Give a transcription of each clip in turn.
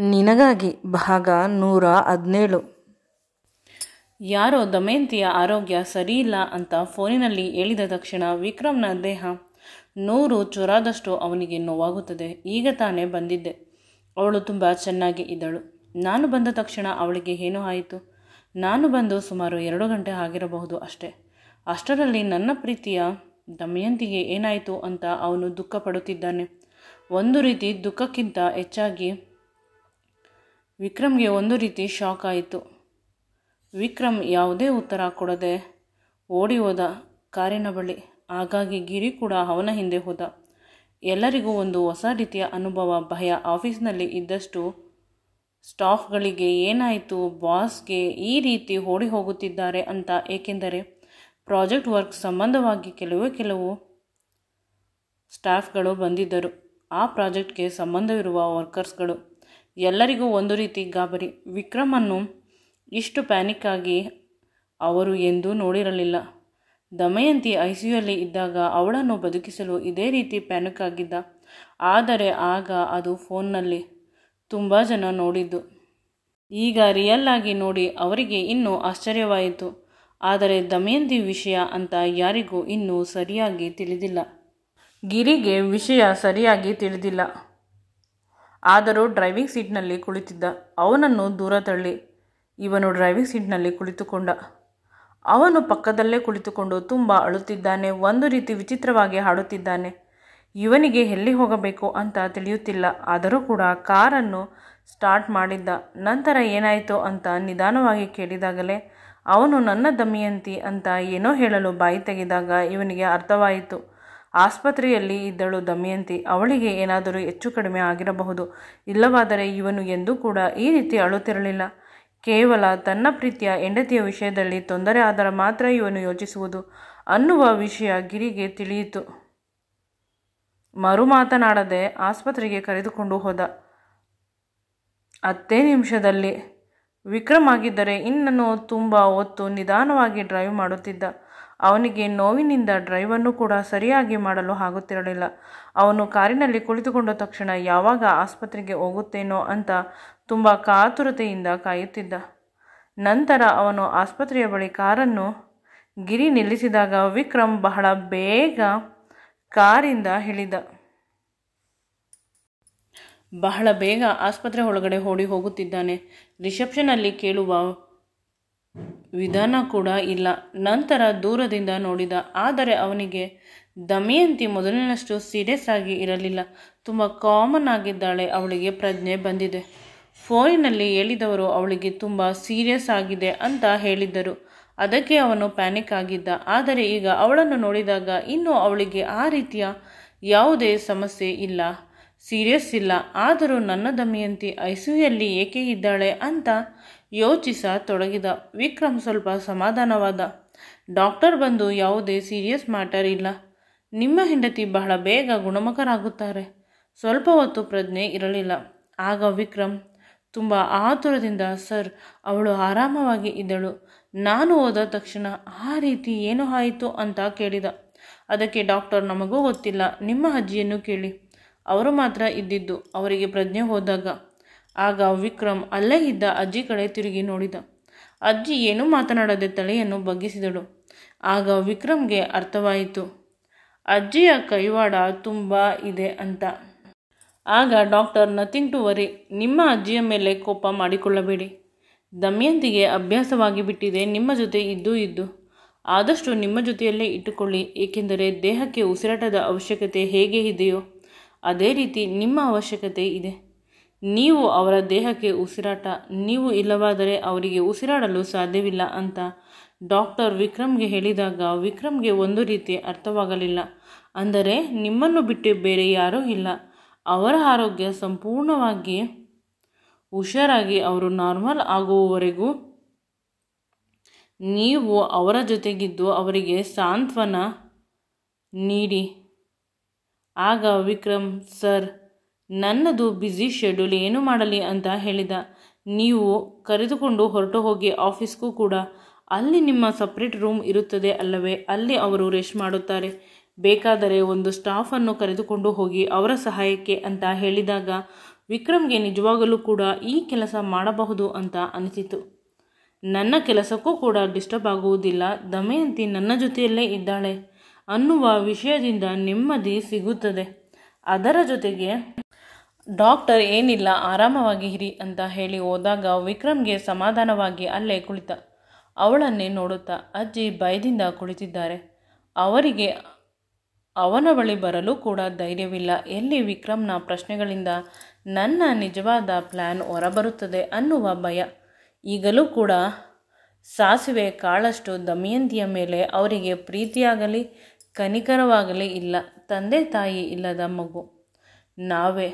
ನಿನಗಾಗಿ ಭಾಗ 117. ಯಾರೋ ದಮಯಂತಿಯ ಆರೋಗ್ಯ ಸರಿಯಿಲ್ಲ ಅಂತ ಫೋನಿನಲ್ಲಿ ಹೇಳಿದ ತಕ್ಷಣ ವಿಕ್ರಮ್ನ ದೇಹ 100 ಚೂರಾದಷ್ಟು ಅವನಿಗೆ ನೋವಾಗುತ್ತದೆ. ಈಗ ತಾನೇ ಬಂದಿದ್ದೆ, ಅವಳು ತುಂಬ ಚೆನ್ನಾಗಿ ಇದ್ದಳು. ನಾನು ಬಂದ ತಕ್ಷಣ ಅವಳಿಗೆ ಏನೋ ಆಯಿತು. ನಾನು ಬಂದು ಸುಮಾರು 2 ಗಂಟೆ ಆಗಿರಬಹುದು ಅಷ್ಟೇ. ಅಷ್ಟರಲ್ಲಿ ನನ್ನ ಪ್ರೀತಿಯ ದಮಯಂತಿಗೆ ಏನಾಯಿತು ಅಂತ ಅವನು ದುಃಖ ಪಡುತ್ತಿದ್ದಾನೆ. ಒಂದು ರೀತಿ ದುಃಖಕ್ಕಿಂತ ಹೆಚ್ಚಾಗಿ ವಿಕ್ರಮ್ಗೆ ಒಂದು ರೀತಿ ಶಾಕ್ ಆಯಿತು. ವಿಕ್ರಮ್ ಯಾವುದೇ ಉತ್ತರ ಕೊಡದೆ ಓಡಿ ಹೋದ ಕಾರಿನ ಬಳಿ. ಹಾಗಾಗಿ ಗಿರಿ ಕೂಡ ಅವನ ಹಿಂದೆ ಹೋದ. ಎಲ್ಲರಿಗೂ ಒಂದು ಹೊಸ ರೀತಿಯ ಅನುಭವ, ಭಯ. ಆಫೀಸ್ನಲ್ಲಿ ಇದ್ದಷ್ಟು ಸ್ಟಾಫ್ಗಳಿಗೆ ಏನಾಯಿತು, ಬಾಸ್ಗೆ ಈ ರೀತಿ ಓಡಿ ಹೋಗುತ್ತಿದ್ದಾರೆ ಅಂತ. ಏಕೆಂದರೆ ಪ್ರಾಜೆಕ್ಟ್ ವರ್ಕ್ ಸಂಬಂಧವಾಗಿ ಕೆಲವು ಸ್ಟಾಫ್ಗಳು ಬಂದಿದ್ದರು. ಆ ಪ್ರಾಜೆಕ್ಟ್ಗೆ ಸಂಬಂಧವಿರುವ ವರ್ಕರ್ಸ್ಗಳು. ಎಲ್ಲರಿಗೂ ಒಂದು ರೀತಿ ಗಾಬರಿ. ವಿಕ್ರಮನ್ನು ಇಷ್ಟು ಪ್ಯಾನಿಕ್ ಆಗಿ ಅವರು ಎಂದೂ ನೋಡಿರಲಿಲ್ಲ. ದಮಯಂತಿ ICUಯಲ್ಲಿ ಇದ್ದಾಗ ಅವಳನ್ನು ಬದುಕಿಸಲು ಇದೇ ರೀತಿ ಪ್ಯಾನಿಕ್ ಆಗಿದ್ದ. ಆದರೆ ಆಗ ಅದು ಫೋನ್ನಲ್ಲಿ ತುಂಬ ಜನ ನೋಡಿದ್ದು. ಈಗ ರಿಯಲ್ ಆಗಿ ನೋಡಿ ಅವರಿಗೆ ಇನ್ನೂ ಆಶ್ಚರ್ಯವಾಯಿತು. ಆದರೆ ದಮಯಂತಿ ವಿಷಯ ಅಂತ ಯಾರಿಗೂ ಇನ್ನೂ ಸರಿಯಾಗಿ ತಿಳಿದಿಲ್ಲ. ಗಿರಿಗೆ ವಿಷಯ ಸರಿಯಾಗಿ ತಿಳಿದಿಲ್ಲ. ಆದರೂ ಡ್ರೈವಿಂಗ್ ಸೀಟ್ನಲ್ಲಿ ಕುಳಿತಿದ್ದ. ಅವನನ್ನು ದೂರ ತಳ್ಳಿ ಇವನು ಡ್ರೈವಿಂಗ್ ಸೀಟ್ನಲ್ಲಿ ಕುಳಿತುಕೊಂಡ. ಅವನು ಪಕ್ಕದಲ್ಲೇ ಕುಳಿತುಕೊಂಡು ತುಂಬ ಅಳುತ್ತಿದ್ದಾನೆ. ಒಂದು ರೀತಿ ವಿಚಿತ್ರವಾಗಿ ಹಾಡುತ್ತಿದ್ದಾನೆ. ಇವನಿಗೆ ಎಲ್ಲಿ ಹೋಗಬೇಕು ಅಂತ ತಿಳಿಯುತ್ತಿಲ್ಲ. ಆದರೂ ಕೂಡ ಕಾರನ್ನು ಸ್ಟಾರ್ಟ್ ಮಾಡಿದ್ದ. ನಂತರ ಏನಾಯಿತು ಅಂತ ನಿಧಾನವಾಗಿ ಕೇಳಿದಾಗಲೇ ಅವನು ನನ್ನ ದಮಯಂತಿ ಅಂತ ಏನೋ ಹೇಳಲು ಬಾಯಿ ತೆಗೆದಾಗ ಇವನಿಗೆ ಅರ್ಥವಾಯಿತು. ಆಸ್ಪತ್ರೆಯಲ್ಲಿ ಇದ್ದಳು ದಮಯಂತಿ. ಅವಳಿಗೆ ಏನಾದರೂ ಹೆಚ್ಚು ಕಡಿಮೆ ಆಗಿರಬಹುದು. ಇಲ್ಲವಾದರೆ ಇವನು ಎಂದೂ ಕೂಡ ಈ ರೀತಿ ಅಳುತ್ತಿರಲಿಲ್ಲ. ಕೇವಲ ತನ್ನ ಪ್ರೀತಿಯ ಹೆಂಡತಿಯ ವಿಷಯದಲ್ಲಿ ತೊಂದರೆ ಆದರೆ ಮಾತ್ರ ಇವನು ಯೋಚಿಸುವುದು ಅನ್ನುವ ವಿಷಯ ಗಿರಿಗೆ ತಿಳಿಯಿತು. ಮರು ಮಾತನಾಡದೆ ಆಸ್ಪತ್ರೆಗೆ ಕರೆದುಕೊಂಡು ಹೋದ. 10 ನಿಮಿಷದಲ್ಲಿ. ವಿಕ್ರಮ್ ಆಗಿದ್ದರೆ ಇನ್ನೂ ತುಂಬ ಹೊತ್ತು ನಿಧಾನವಾಗಿ ಡ್ರೈವ್ ಮಾಡುತ್ತಿದ್ದ. ಅವನಿಗೆ ನೋವಿನಿಂದ ಡ್ರೈವನ್ನು ಕೂಡ ಸರಿಯಾಗಿ ಮಾಡಲು ಆಗುತ್ತಿರಲಿಲ್ಲ. ಅವನು ಕಾರಿನಲ್ಲಿ ಕುಳಿತುಕೊಂಡ ತಕ್ಷಣ ಯಾವಾಗ ಆಸ್ಪತ್ರೆಗೆ ಹೋಗುತ್ತೇನೋ ಅಂತ ತುಂಬ ಕಾತುರತೆಯಿಂದ ಕಾಯುತ್ತಿದ್ದ. ನಂತರ ಅವನು ಆಸ್ಪತ್ರೆಯ ಬಳಿ ಕಾರನ್ನು ಗಿರಿ ನಿಲ್ಲಿಸಿದಾಗ ವಿಕ್ರಮ್ ಬಹಳ ಬೇಗ ಕಾರಿಂದ ಇಳಿದ. ಬಹಳ ಬೇಗ ಆಸ್ಪತ್ರೆ ಒಳಗಡೆ ಓಡಿ ಹೋಗುತ್ತಿದ್ದಾನೆ. ರಿಸೆಪ್ಷನಲ್ಲಿ ಕೇಳುವ ವಿಧಾನ ಕೂಡ ಇಲ್ಲ. ನಂತರ ದೂರದಿಂದ ನೋಡಿದ. ಆದರೆ ಅವನಿಗೆ ದಮಯಂತಿ ಮೊದಲಿನಷ್ಟು ಸೀರಿಯಸ್ ಆಗಿ ಇರಲಿಲ್ಲ. ತುಂಬ ಕಾಮನ್ ಆಗಿದ್ದಾಳೆ. ಅವಳಿಗೆ ಪ್ರಜ್ಞೆ ಬಂದಿದೆ. ಫೋನಿನಲ್ಲಿ ಹೇಳಿದವರು ಅವಳಿಗೆ ತುಂಬ ಸೀರಿಯಸ್ ಆಗಿದೆ ಅಂತ ಹೇಳಿದ್ದರು. ಅದಕ್ಕೆ ಅವನು ಪ್ಯಾನಿಕ್ ಆಗಿದ್ದ. ಆದರೆ ಈಗ ಅವಳನ್ನು ನೋಡಿದಾಗ ಇನ್ನೂ ಅವಳಿಗೆ ಆ ರೀತಿಯ ಯಾವುದೇ ಸಮಸ್ಯೆ ಇಲ್ಲ, ಸೀರಿಯಸ್ ಇಲ್ಲ. ಆದರೂ ನನ್ನ ದಮಯಂತಿ ICUಯಲ್ಲಿ ಏಕೆ ಇದ್ದಾಳೆ ಅಂತ ಯೋಚಿಸತೊಡಗಿದ. ವಿಕ್ರಮ್ ಸ್ವಲ್ಪ ಸಮಾಧಾನವಾದ. ಡಾಕ್ಟರ್ ಬಂದು ಯಾವುದೇ ಸೀರಿಯಸ್ ಮ್ಯಾಟರ್ ಇಲ್ಲ, ನಿಮ್ಮ ಹೆಂಡತಿ ಬಹಳ ಬೇಗ ಗುಣಮುಖರಾಗುತ್ತಾರೆ. ಸ್ವಲ್ಪ ಹೊತ್ತು ಪ್ರಜ್ಞೆ ಇರಲಿಲ್ಲ. ಆಗ ವಿಕ್ರಮ್ ತುಂಬ ಆತುರದಿಂದ, ಸರ್, ಅವಳು ಆರಾಮವಾಗಿ ಇದ್ದಳು. ನಾನು ಹೋದ ತಕ್ಷಣ ಆ ರೀತಿ ಏನು ಆಯಿತು ಅಂತ ಕೇಳಿದ. ಅದಕ್ಕೆ ಡಾಕ್ಟರ್, ನಮಗೂ ಗೊತ್ತಿಲ್ಲ, ನಿಮ್ಮ ಅಜ್ಜಿಯನ್ನು ಕೇಳಿ, ಅವರು ಮಾತ್ರ ಇದ್ದಿದ್ದು ಅವರಿಗೆ ಪ್ರಜ್ಞೆ ಹೋದಾಗ. ಆಗ ವಿಕ್ರಮ್ ಅಲ್ಲೇ ಇದ್ದ ಅಜ್ಜಿ ಕಡೆ ತಿರುಗಿ ನೋಡಿದ. ಅಜ್ಜಿ ಏನೂ ಮಾತನಾಡದೆ ತಲೆಯನ್ನು ಬಗ್ಗಿಸಿದಳು. ಆಗ ವಿಕ್ರಮ್ಗೆ ಅರ್ಥವಾಯಿತು ಅಜ್ಜಿಯ ಕೈವಾಡ ತುಂಬ ಇದೆ ಅಂತ. ಆಗ ಡಾಕ್ಟರ್, ನಥಿಂಗ್ ಟು ವರಿ, ನಿಮ್ಮ ಅಜ್ಜಿಯ ಮೇಲೆ ಕೋಪ ಮಾಡಿಕೊಳ್ಳಬೇಡಿ. ದಮಯಂತಿಗೆ ಅಭ್ಯಾಸವಾಗಿ ಬಿಟ್ಟಿದೆ ನಿಮ್ಮ ಜೊತೆ ಇದ್ದು. ಆದಷ್ಟು ನಿಮ್ಮ ಜೊತೆಯಲ್ಲೇ ಇಟ್ಟುಕೊಳ್ಳಿ. ಏಕೆಂದರೆ ದೇಹಕ್ಕೆ ಉಸಿರಾಟದ ಅವಶ್ಯಕತೆ ಹೇಗೆ ಇದೆಯೋ ಅದೇ ರೀತಿ ನಿಮ್ಮ ಅವಶ್ಯಕತೆ ಇದೆ. ನೀವು ಅವರ ದೇಹಕ್ಕೆ ಉಸಿರಾಟ, ನೀವು ಇಲ್ಲವಾದರೆ ಅವರಿಗೆ ಉಸಿರಾಡಲು ಸಾಧ್ಯವಿಲ್ಲ ಅಂತ ಡಾಕ್ಟರ್ ವಿಕ್ರಮ್ಗೆ ಹೇಳಿದಾಗ ವಿಕ್ರಮ್ಗೆ ಒಂದು ರೀತಿ ಅರ್ಥವಾಗಲಿಲ್ಲ. ಅಂದರೆ ನಿಮ್ಮನ್ನು ಬಿಟ್ಟು ಬೇರೆ ಯಾರೂ ಇಲ್ಲ. ಅವರ ಆರೋಗ್ಯ ಸಂಪೂರ್ಣವಾಗಿ ಹುಷಾರಾಗಿ ಅವರು ನಾರ್ಮಲ್ ಆಗುವವರೆಗೂ ನೀವು ಅವರ ಜೊತೆಗಿದ್ದು ಅವರಿಗೆ ಸಾಂತ್ವನ ನೀಡಿ. ಆಗ ವಿಕ್ರಮ್, ಸರ್, ನನ್ನದು ಬ್ಯುಸಿ ಶೆಡ್ಯೂಲ್, ಏನು ಮಾಡಲಿ ಅಂತ ಹೇಳಿದ. ನೀವು ಕರೆದುಕೊಂಡು ಹೊರಟು ಹೋಗಿ ಆಫೀಸ್ಗೂ ಕೂಡ. ಅಲ್ಲಿ ನಿಮ್ಮ ಸಪ್ರೇಟ್ ರೂಮ್ ಇರುತ್ತದೆ ಅಲ್ಲವೇ, ಅಲ್ಲಿ ಅವರು ರೆಸ್ಟ್ ಮಾಡುತ್ತಾರೆ. ಬೇಕಾದರೆ ಒಂದು ಸ್ಟಾಫನ್ನು ಕರೆದುಕೊಂಡು ಹೋಗಿ ಅವರ ಸಹಾಯಕ್ಕೆ ಅಂತ ಹೇಳಿದಾಗ ವಿಕ್ರಮ್ಗೆ ನಿಜವಾಗಲೂ ಕೂಡ ಈ ಕೆಲಸ ಮಾಡಬಹುದು ಅಂತ ಅನಿಸಿತು. ನನ್ನ ಕೆಲಸಕ್ಕೂ ಕೂಡ ಡಿಸ್ಟರ್ಬ್ ಆಗುವುದಿಲ್ಲ, ದಮಯಂತಿ ನನ್ನ ಜೊತೆಯಲ್ಲೇ ಇದ್ದಾಳೆ ಅನ್ನುವ ವಿಷಯದಿಂದ ನೆಮ್ಮದಿ ಸಿಗುತ್ತದೆ. ಅದರ ಜೊತೆಗೆ ಡಾಕ್ಟರ್ ಏನಿಲ್ಲ, ಆರಾಮವಾಗಿ ಇರಿ ಅಂತ ಹೇಳಿ ಹೋದಾಗ ವಿಕ್ರಮ್ಗೆ ಸಮಾಧಾನವಾಗಿ ಅಲ್ಲೇ ಕುಳಿತ. ಅವಳನ್ನೇ ನೋಡುತ್ತಾ ಅಜ್ಜಿ ಭಯದಿಂದ ಕುಳಿತಿದ್ದಾರೆ. ಅವರಿಗೆ ಅವನ ಬಳಿ ಬರಲು ಕೂಡ ಧೈರ್ಯವಿಲ್ಲ. ಎಲ್ಲಿ ವಿಕ್ರಮ್ನ ಪ್ರಶ್ನೆಗಳಿಂದ ನನ್ನ ನಿಜವಾದ ಪ್ಲ್ಯಾನ್ ಹೊರಬರುತ್ತದೆ ಅನ್ನುವ ಭಯ. ಈಗಲೂ ಕೂಡ ಸಾಸಿವೆ ಕಾಳಷ್ಟು ದಮಯಂತಿಯ ಮೇಲೆ ಅವರಿಗೆ ಪ್ರೀತಿಯಾಗಲಿ ಕನಿಕರವಾಗಲಿ ಇಲ್ಲ. ತಂದೆ ತಾಯಿ ಇಲ್ಲದ ಮಗು, ನಾವೇ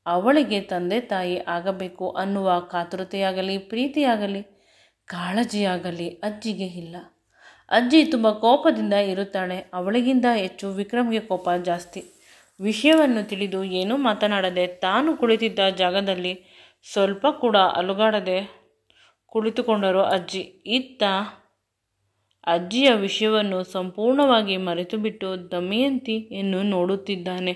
ಅವಳಿಗೆ ತಂದೆ ತಾಯಿ ಆಗಬೇಕು ಅನ್ನುವ ಕಾತುರತೆಯಾಗಲಿ ಪ್ರೀತಿಯಾಗಲಿ ಕಾಳಜಿಯಾಗಲಿ ಅಜ್ಜಿಗೆ ಇಲ್ಲ. ಅಜ್ಜಿ ತುಂಬ ಕೋಪದಿಂದ ಇರುತ್ತಾಳೆ. ಅವಳಿಗಿಂತ ಹೆಚ್ಚು ವಿಕ್ರಮ್ಗೆ ಕೋಪ ಜಾಸ್ತಿ. ವಿಷಯವನ್ನು ತಿಳಿದು ಏನೂ ಮಾತನಾಡದೆ ತಾನು ಕುಳಿತಿದ್ದ ಜಾಗದಲ್ಲಿ ಸ್ವಲ್ಪ ಕೂಡ ಅಲುಗಾಡದೆ ಕುಳಿತುಕೊಂಡರು ಅಜ್ಜಿ. ಇತ್ತ ಅಜ್ಜಿಯ ವಿಷಯವನ್ನು ಸಂಪೂರ್ಣವಾಗಿ ಮರೆತುಬಿಟ್ಟು ದಮಯಂತಿಯನ್ನು ನೋಡುತ್ತಿದ್ದಾನೆ.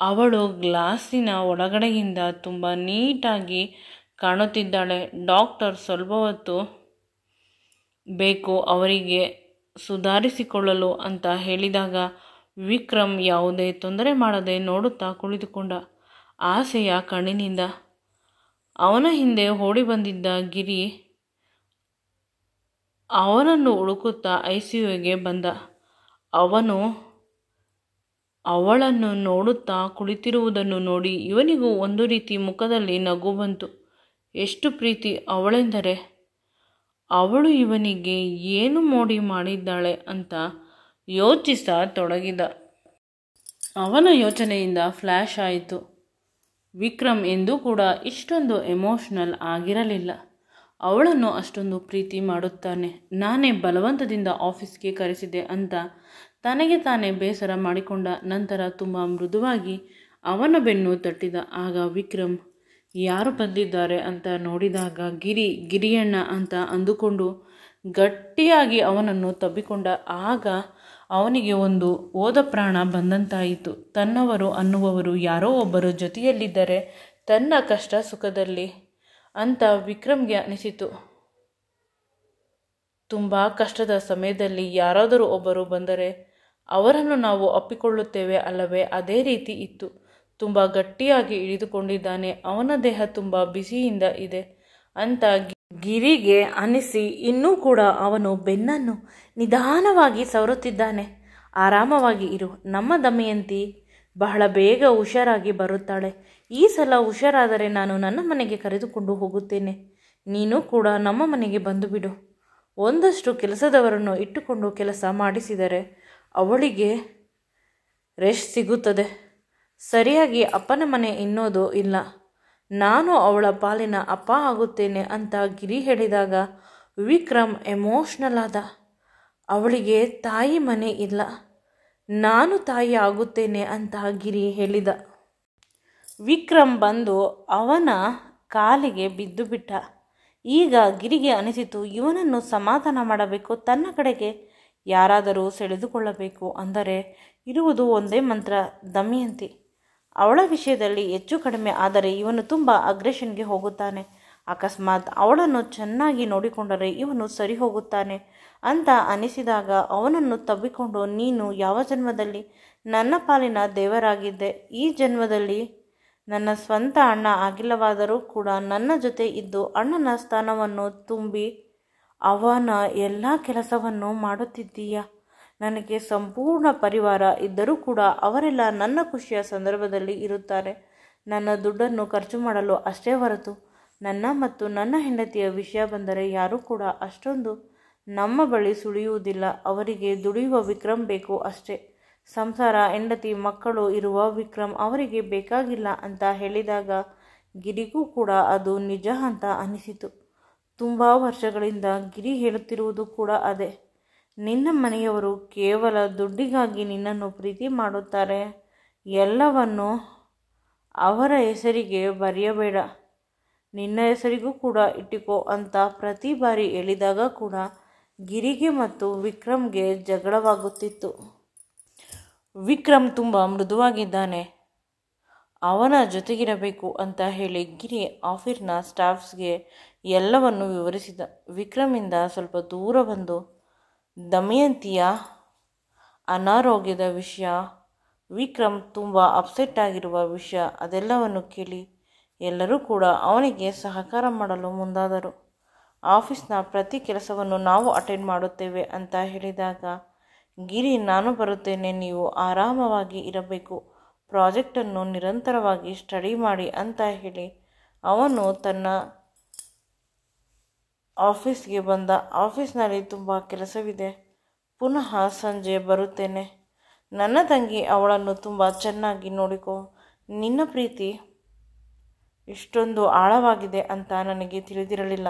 ಅವಳು ಗ್ಲಾಸಿನ ಒಳಗಡೆಯಿಂದ ತುಂಬ ನೀಟಾಗಿ ಕಾಣುತ್ತಿದ್ದಾಳೆ. ಡಾಕ್ಟರ್ ಸ್ವಲ್ಪ ಹೊತ್ತು ಬೇಕು ಅವರಿಗೆ ಸುಧಾರಿಸಿಕೊಳ್ಳಲು ಅಂತ ಹೇಳಿದಾಗ ವಿಕ್ರಮ್ ಯಾವುದೇ ತೊಂದರೆ ಮಾಡದೆ ನೋಡುತ್ತಾ ಕುಳಿತುಕೊಂಡ. ಆಸೆಯ ಕಣ್ಣಿನಿಂದ ಅವನ ಹಿಂದೆ ಓಡಿ ಬಂದಿದ್ದ ಗಿರಿ ಅವನನ್ನು ಹುಡುಕುತ್ತಾ ICUಗೆ ಬಂದ. ಅವನು ಅವಳನ್ನು ನೋಡುತ್ತಾ ಕುಳಿತಿರುವುದನ್ನು ನೋಡಿ ಇವನಿಗೂ ಒಂದು ರೀತಿ ಮುಖದಲ್ಲಿ ನಗು ಬಂತು. ಎಷ್ಟು ಪ್ರೀತಿ ಅವಳೆಂದರೆ, ಅವಳು ಇವನಿಗೆ ಏನು ಮೋಡಿ ಮಾಡಿದ್ದಾಳೆ ಅಂತ ಯೋಚಿಸತೊಡಗಿದ. ಅವನ ಯೋಚನೆಯಿಂದ ಫ್ಲ್ಯಾಶ್ ಆಯಿತು. ವಿಕ್ರಮ್ ಎಂದೂ ಕೂಡ ಇಷ್ಟೊಂದು ಎಮೋಷ್ನಲ್ ಆಗಿರಲಿಲ್ಲ. ಅವಳನ್ನು ಅಷ್ಟೊಂದು ಪ್ರೀತಿ ಮಾಡುತ್ತಾನೆ. ನಾನೇ ಬಲವಂತದಿಂದ ಆಫೀಸ್ಗೆ ಕರೆಸಿದೆ ಅಂತ ತನಗೆ ತಾನೇ ಬೇಸರ ಮಾಡಿಕೊಂಡ. ನಂತರ ತುಂಬ ಮೃದುವಾಗಿ ಅವನ ಬೆನ್ನು ತಟ್ಟಿದ. ಆಗ ವಿಕ್ರಮ್ ಯಾರು ಬಂದಿದ್ದಾರೆ ಅಂತ ನೋಡಿದಾಗ ಗಿರಿಯಣ್ಣ ಅಂತ ಅಂದುಕೊಂಡು ಗಟ್ಟಿಯಾಗಿ ಅವನನ್ನು ತಬ್ಬಿಕೊಂಡ. ಆಗ ಅವನಿಗೆ ಒಂದು ಹೋದ ಪ್ರಾಣ ಬಂದಂತಾಯಿತು. ತನ್ನವರು ಅನ್ನುವವರು ಯಾರೋ ಒಬ್ಬರು ಜೊತೆಯಲ್ಲಿದ್ದರೆ ತನ್ನ ಕಷ್ಟ ಸುಖದಲ್ಲಿ ಅಂತ ವಿಕ್ರಮ್ಗೆ ಅನಿಸಿತು. ತುಂಬ ಕಷ್ಟದ ಸಮಯದಲ್ಲಿ ಯಾರಾದರೂ ಒಬ್ಬರು ಬಂದರೆ ಅವರನ್ನು ನಾವು ಅಪ್ಪಿಕೊಳ್ಳುತ್ತೇವೆ ಅಲ್ಲವೇ? ಅದೇ ರೀತಿ ಇತ್ತು. ತುಂಬ ಗಟ್ಟಿಯಾಗಿ ಹಿಡಿದುಕೊಂಡಿದ್ದಾನೆ. ಅವನ ದೇಹ ತುಂಬ ಬಿಸಿಯಿಂದ ಇದೆ ಅಂತ ಗಿರಿಗೆ ಅನಿಸಿ ಇನ್ನೂ ಕೂಡ ಅವನು ಬೆನ್ನನ್ನು ನಿಧಾನವಾಗಿ ಸವರುತ್ತಿದ್ದಾನೆ. ಆರಾಮವಾಗಿ ಇರು, ನಮ್ಮ ದಮಯಂತಿ ಬಹಳ ಬೇಗ ಹುಷಾರಾಗಿ ಬರುತ್ತಾಳೆ. ಈ ಸಲ ಹುಷಾರಾದರೆ ನಾನು ನನ್ನ ಮನೆಗೆ ಕರೆದುಕೊಂಡು ಹೋಗುತ್ತೇನೆ. ನೀನು ಕೂಡ ನಮ್ಮ ಮನೆಗೆ ಬಂದು ಬಿಡು. ಒಂದಷ್ಟು ಕೆಲಸದವರನ್ನು ಇಟ್ಟುಕೊಂಡು ಕೆಲಸ ಮಾಡಿಸಿದರೆ ಅವಳಿಗೆ ರೆಸ್ಟ್ ಸಿಗುತ್ತದೆ. ಸರಿಯಾಗಿ ಅಪ್ಪನ ಮನೆ ಎನ್ನೋದು ಇಲ್ಲ. ನಾನು ಅವಳ ಪಾಲಿನ ಅಪ್ಪ ಆಗುತ್ತೇನೆ ಅಂತ ಗಿರಿ ಹೇಳಿದಾಗ ವಿಕ್ರಮ್ ಎಮೋಷ್ನಲ್ ಆದ. ಅವಳಿಗೆ ತಾಯಿ ಮನೆ ಇಲ್ಲ, ನಾನು ತಾಯಿ ಆಗುತ್ತೇನೆ ಅಂತ ಗಿರಿ ಹೇಳಿದ. ವಿಕ್ರಮ್ ಬಂದು ಅವನ ಕಾಲಿಗೆ ಬಿದ್ದು ಬಿಟ್ಟ. ಈಗ ಗಿರಿಗೆ ಅನಿಸಿತು, ಇವನನ್ನು ಸಮಾಧಾನ ಮಾಡಬೇಕು, ತನ್ನ ಕಡೆಗೆ ಯಾರಾದರೂ ಸೆಳೆದುಕೊಳ್ಳಬೇಕು ಅಂದರೆ ಇರುವುದು ಒಂದೇ ಮಂತ್ರ, ದಮಯಂತಿ. ಅವಳ ವಿಷಯದಲ್ಲಿ ಹೆಚ್ಚು ಕಡಿಮೆ ಆದರೆ ಇವನು ತುಂಬ ಅಗ್ರೆಷನ್ಗೆ ಹೋಗುತ್ತಾನೆ. ಅಕಸ್ಮಾತ್ ಅವಳನ್ನು ಚೆನ್ನಾಗಿ ನೋಡಿಕೊಂಡರೆ ಇವನು ಸರಿ ಹೋಗುತ್ತಾನೆ ಅಂತ ಅನಿಸಿದಾಗ ಅವನನ್ನು ತಬ್ಬಿಕೊಂಡು, ನೀನು ಯಾವ ಜನ್ಮದಲ್ಲಿ ನನ್ನ ಪಾಲಿನ ದೇವರಾಗಿದ್ದೆ, ಈ ಜನ್ಮದಲ್ಲಿ ನನ್ನ ಸ್ವಂತ ಅಣ್ಣ ಆಗಿಲ್ಲವಾದರೂ ಕೂಡ ನನ್ನ ಜೊತೆ ಇದ್ದು ಅಣ್ಣನ ಸ್ಥಾನವನ್ನು ತುಂಬಿ ಅವನ ಎಲ್ಲ ಕೆಲಸವನ್ನು ಮಾಡುತ್ತಿದ್ದೀಯ. ನನಗೆ ಸಂಪೂರ್ಣ ಪರಿವಾರ ಇದ್ದರೂ ಕೂಡ ಅವರೆಲ್ಲ ನನ್ನ ಖುಷಿಯ ಸಂದರ್ಭದಲ್ಲಿ ಇರುತ್ತಾರೆ. ನನ್ನ ದುಡ್ಡನ್ನು ಖರ್ಚು ಮಾಡಲು ಅಷ್ಟೇ ಹೊರತು ನನ್ನ ಮತ್ತು ನನ್ನ ಹೆಂಡತಿಯ ವಿಷಯ ಬಂದರೆ ಯಾರೂ ಕೂಡ ಅಷ್ಟೊಂದು ನಮ್ಮ ಬಳಿ ಸುಳಿಯುವುದಿಲ್ಲ. ಅವರಿಗೆ ದುಡಿಯುವ ವಿಕ್ರಮ್ ಬೇಕು ಅಷ್ಟೇ. ಸಂಸಾರ, ಹೆಂಡತಿ, ಮಕ್ಕಳು ಇರುವ ವಿಕ್ರಮ್ ಅವರಿಗೆ ಬೇಕಾಗಿಲ್ಲ ಅಂತ ಹೇಳಿದಾಗ ಗಿರಿಗೂ ಕೂಡ ಅದು ನಿಜ ಅಂತ ಅನಿಸಿತು. ತುಂಬ ವರ್ಷಗಳಿಂದ ಗಿರಿ ಹೇಳುತ್ತಿರುವುದು ಕೂಡ ಅದೇ. ನಿನ್ನ ಮನೆಯವರು ಕೇವಲ ದುಡ್ಡಿಗಾಗಿ ನಿನ್ನನ್ನು ಪ್ರೀತಿ ಮಾಡುತ್ತಾರೆ. ಎಲ್ಲವನ್ನು ಅವರ ಹೆಸರಿಗೆ ಬರೆಯಬೇಡ, ನಿನ್ನ ಹೆಸರಿಗೂ ಕೂಡ ಇಟ್ಟುಕೋ ಅಂತ ಪ್ರತಿ ಬಾರಿ ಹೇಳಿದಾಗ ಕೂಡ ಗಿರಿಗೆ ಮತ್ತು ವಿಕ್ರಮ್ಗೆ ಜಗಳವಾಗುತ್ತಿತ್ತು. ವಿಕ್ರಮ್ ತುಂಬ ಮೃದುವಾಗಿದ್ದಾನೆ. ಅವನ ಜೊತೆಗಿರಬೇಕು ಅಂತ ಹೇಳಿ ಗಿರಿ ಆಫೀಸ್ನ ಸ್ಟಾಫ್ಸ್ಗೆ ಎಲ್ಲವನ್ನು ವಿವರಿಸಿದ. ವಿಕ್ರಮಿಂದ ಸ್ವಲ್ಪ ದೂರ ಬಂದು ದಮಯಂತಿಯ ಅನಾರೋಗ್ಯದ ವಿಷಯ, ವಿಕ್ರಮ್ ತುಂಬ ಅಪ್ಸೆಟ್ ಆಗಿರುವ ವಿಷಯ ಅದೆಲ್ಲವನ್ನು ಕೇಳಿ ಎಲ್ಲರೂ ಕೂಡ ಅವನಿಗೆ ಸಹಕಾರ ಮಾಡಲು ಮುಂದಾದರು. ಆಫೀಸ್ನ ಪ್ರತಿ ಕೆಲಸವನ್ನು ನಾವು ಅಟೆಂಡ್ ಮಾಡುತ್ತೇವೆ ಅಂತ ಹೇಳಿದಾಗ ಗಿರಿ, ನಾನು ಬರುತ್ತೇನೆ, ನೀವು ಆರಾಮವಾಗಿ ಇರಬೇಕು, ಪ್ರಾಜೆಕ್ಟನ್ನು ನಿರಂತರವಾಗಿ ಸ್ಟಡಿ ಮಾಡಿ ಅಂತ ಹೇಳಿ ಅವನು ತನ್ನ ಆಫೀಸ್ಗೆ ಬಂದ. ಆಫೀಸ್ನಲ್ಲಿ ತುಂಬ ಕೆಲಸವಿದೆ, ಪುನಃ ಸಂಜೆ ಬರುತ್ತೇನೆ. ನನ್ನ ತಂಗಿ, ಅವಳನ್ನು ತುಂಬ ಚೆನ್ನಾಗಿ ನೋಡಿಕೊ. ನಿನ್ನ ಪ್ರೀತಿ ಇಷ್ಟೊಂದು ಆಳವಾಗಿದೆ ಅಂತ ನನಗೆ ತಿಳಿದಿರಲಿಲ್ಲ.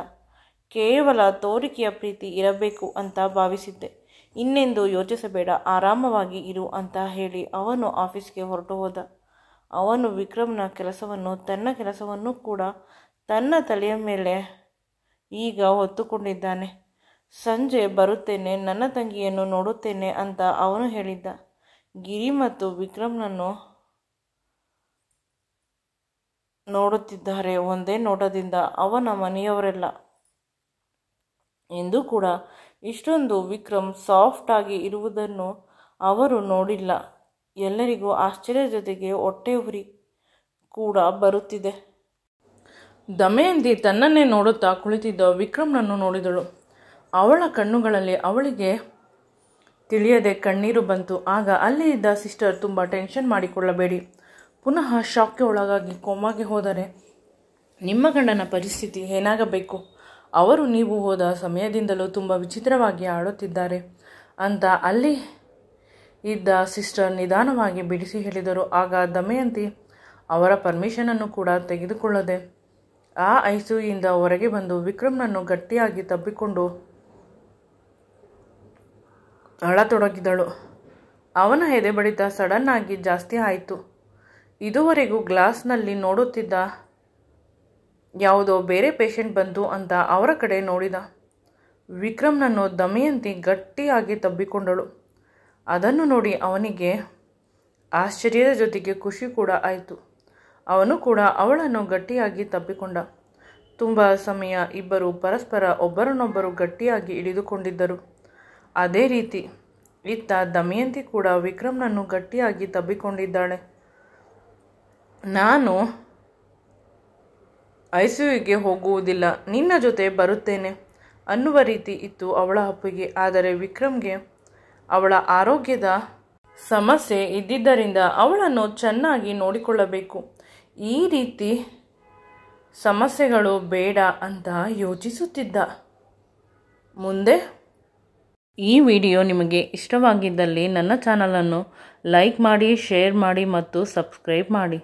ಕೇವಲ ತೋರಿಕೆಯ ಪ್ರೀತಿ ಇರಬೇಕು ಅಂತ ಭಾವಿಸಿದ್ದೆ. ಇನ್ನೆಂದು ಯೋಚಿಸಬೇಡ, ಆರಾಮವಾಗಿ ಇರು ಅಂತ ಹೇಳಿ ಅವನು ಆಫೀಸ್ಗೆ ಹೊರಟು ಹೋದ. ಅವನು ವಿಕ್ರಮ್ನ ಕೆಲಸವನ್ನು, ತನ್ನ ಕೆಲಸವನ್ನು ಕೂಡ ತನ್ನ ತಲೆಯ ಮೇಲೆ ಈಗ ಹೊತ್ತುಕೊಂಡಿದ್ದಾನೆ. ಸಂಜೆ ಬರುತ್ತೇನೆ, ನನ್ನ ತಂಗಿಯನ್ನು ನೋಡುತ್ತೇನೆ ಅಂತ ಅವನು ಹೇಳಿದ್ದ. ಗಿರಿ ಮತ್ತು ವಿಕ್ರಮ್ನನ್ನು ನೋಡುತ್ತಿದ್ದಾರೆ ಒಂದೇ ನೋಟದಿಂದ ಅವನ ಮನೆಯವರೆಲ್ಲ. ಎಂದೂ ಕೂಡ ಇಷ್ಟೊಂದು ವಿಕ್ರಮ್ ಸಾಫ್ಟ್ ಆಗಿ ಇರುವುದನ್ನು ಅವರು ನೋಡಿಲ್ಲ. ಎಲ್ಲರಿಗೂ ಆಶ್ಚರ್ಯ ಜೊತೆಗೆ ಹೊಟ್ಟೆ ಉರಿ ಕೂಡ ಬರುತ್ತಿದೆ. ದಮಯಂತಿ ತನ್ನನ್ನೇ ನೋಡುತ್ತಾ ಕುಳಿತಿದ್ದ ವಿಕ್ರಮ್ನನ್ನು ನೋಡಿದಳು. ಅವಳ ಕಣ್ಣುಗಳಲ್ಲಿ ಅವಳಿಗೆ ತಿಳಿಯದೆ ಕಣ್ಣೀರು ಬಂತು. ಆಗ ಅಲ್ಲಿ ಇದ್ದ ಸಿಸ್ಟರ್, ತುಂಬ ಟೆನ್ಷನ್ ಮಾಡಿಕೊಳ್ಳಬೇಡಿ, ಪುನಃ ಶಾಕ್ಗೆ ಒಳಗಾಗಿ ಕೋಮಾಗೆ ಹೋದರೆ ನಿಮ್ಮ ಗಂಡನ ಪರಿಸ್ಥಿತಿ ಏನಾಗಬೇಕು? ಅವರು ನೀವು ಹೋದ ಸಮಯದಿಂದಲೂ ತುಂಬ ವಿಚಿತ್ರವಾಗಿ ಆಡುತ್ತಿದ್ದಾರೆ ಅಂತ ಅಲ್ಲಿ ಇದ್ದ ಸಿಸ್ಟರ್ ನಿಧಾನವಾಗಿ ಬಿಡಿಸಿ ಹೇಳಿದರು. ಆಗ ದಮಯಂತಿ ಅವರ ಪರ್ಮಿಷನನ್ನು ಕೂಡ ತೆಗೆದುಕೊಳ್ಳದೆ ಆ ಐಸಿಯುಯಿಂದ ಹೊರಗೆ ಬಂದು ವಿಕ್ರಮ್ನನ್ನು ಗಟ್ಟಿಯಾಗಿ ತಬ್ಬಿಕೊಂಡು ಅಳತೊಡಗಿದಳು. ಅವನ ಎದೆ ಬಡಿತ ಸಡನ್ ಆಗಿ ಜಾಸ್ತಿ ಆಯಿತು. ಇದುವರೆಗೂ ಗ್ಲಾಸ್ನಲ್ಲಿ ನೋಡುತ್ತಿದ್ದ ಯಾವುದೋ ಬೇರೆ ಪೇಷಂಟ್ ಬಂತು ಅಂತ ಅವರ ಕಡೆ ನೋಡಿದ. ವಿಕ್ರಮ್ನನ್ನು ದಮಯಂತಿ ಗಟ್ಟಿಯಾಗಿ ತಬ್ಬಿಕೊಂಡಳು. ಅದನ್ನು ನೋಡಿ ಅವನಿಗೆ ಆಶ್ಚರ್ಯದ ಜೊತೆಗೆ ಖುಷಿ ಕೂಡ ಆಯಿತು. ಅವನು ಕೂಡ ಅವಳನ್ನು ಗಟ್ಟಿಯಾಗಿ ತಬ್ಬಿಕೊಂಡ. ತುಂಬ ಸಮಯ ಇಬ್ಬರು ಪರಸ್ಪರ ಒಬ್ಬರನ್ನೊಬ್ಬರು ಗಟ್ಟಿಯಾಗಿ ಹಿಡಿದುಕೊಂಡಿದ್ದರು. ಅದೇ ರೀತಿ ಇತ್ತ ದಮಯಂತಿ ಕೂಡ ವಿಕ್ರಮ್ನನ್ನು ಗಟ್ಟಿಯಾಗಿ ತಬ್ಬಿಕೊಂಡಿದ್ದಾಳೆ. ನಾನು ಐಸಿಯುಗೆ ಹೋಗುವುದಿಲ್ಲ, ನಿನ್ನ ಜೊತೆ ಬರುತ್ತೇನೆ ಅನ್ನುವ ರೀತಿ ಇತ್ತು ಅವಳ ಅಪ್ಪಿಗೆ. ಆದರೆ ವಿಕ್ರಮ್ಗೆ ಅವಳ ಆರೋಗ್ಯದ ಸಮಸ್ಯೆ ಇದ್ದಿದ್ದರಿಂದ ಅವಳನ್ನು ಚೆನ್ನಾಗಿ ನೋಡಿಕೊಳ್ಳಬೇಕು. ಈ ರೀತಿ ಸಮಸ್ಯೆಗಳು ಬೇಡ ಅಂತ ಯೋಚಿಸುತ್ತಿದ್ದ. ಮುಂದೆ ಈ ವಿಡಿಯೋ ನಿಮಗೆ ಇಷ್ಟವಾಗಿದ್ದಲ್ಲಿ ನನ್ನ ಚಾನಲನ್ನು ಲೈಕ್ ಮಾಡಿ, ಶೇರ್ ಮಾಡಿ ಮತ್ತು ಸಬ್ಸ್ಕ್ರೈಬ್ ಮಾಡಿ.